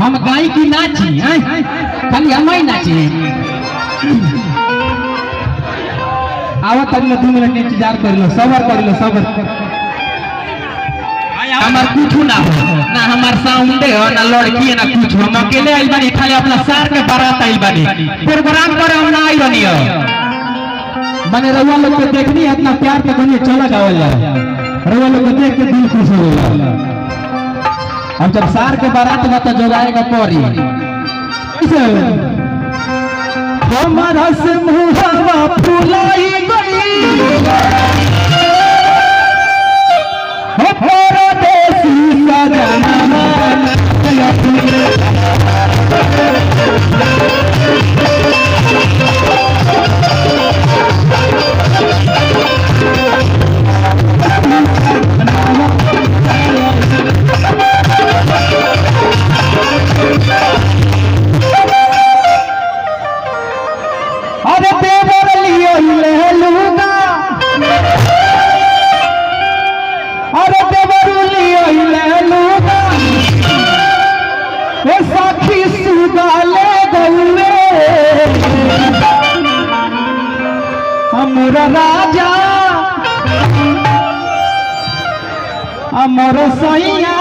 हम गाय की नाची हैं खाली हम ही नाची आवत अगले 2 मिनट इंतजार कर लो सबर हमार कुछ ना हो ना हमार साउंड हो ना लड़की है ना कुछ हम अकेले आई बानी खाली अपना सार के बारात आई बानी प्रोग्राम करे हम ना आई बानी माने रउआ लोग के देखनी है इतना प्यार के बनिए चला गावल जाए रउआ लोग को देख के दिल खुश हो गया हम जब सार के बारात में तो जोगाएगा परी हमारा से मुहावा फुलाई गई हो परदेसी सजना अरे देवर लियो ले लूंगा अरे देवर लियो ले लूंगा ए साथी सुगा ले गौरे हमरा राजा हमर सैया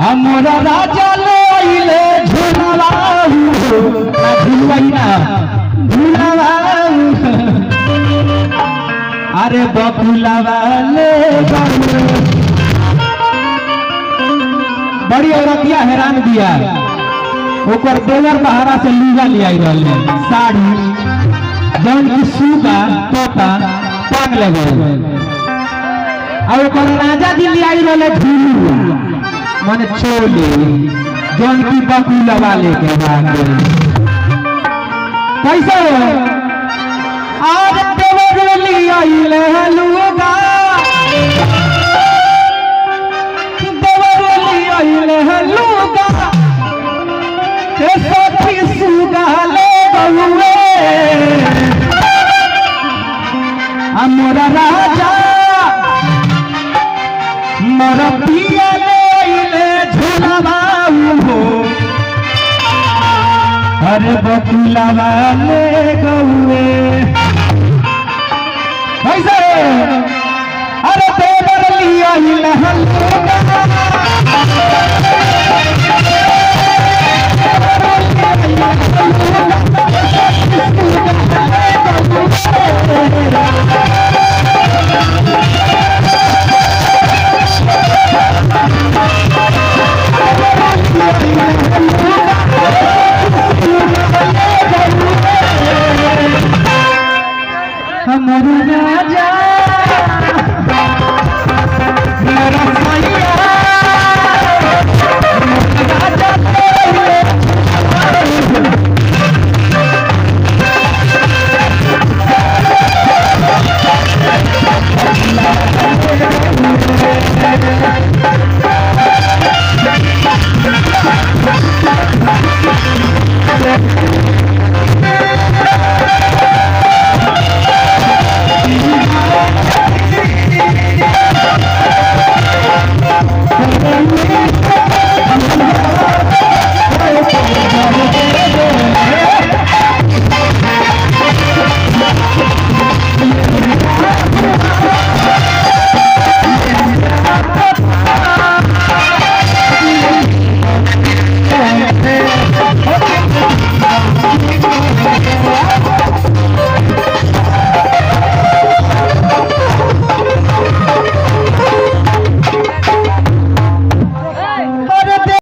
हमरा राजा ले आइले झुलवा झुलवा अरे बकुलवा ले बड़ी औरतिया हैरान दिया ओकर देवर बहारा से लूगा ले आई रहले साड़ी जौन की सूगा तोता टांग लगे और ओकर राजा जी ले आई रहले झुलू माने चोले जौन की बकुलवा लेके भागे कैसे आज देवर लिया लूगा देवर लिया लूगा साथी सुगा ले बउए हमरा राजा मोरा पिया ले झुलवा हो अरे बकुलवा ले गौए कैसे अरे देवर लिया लूगा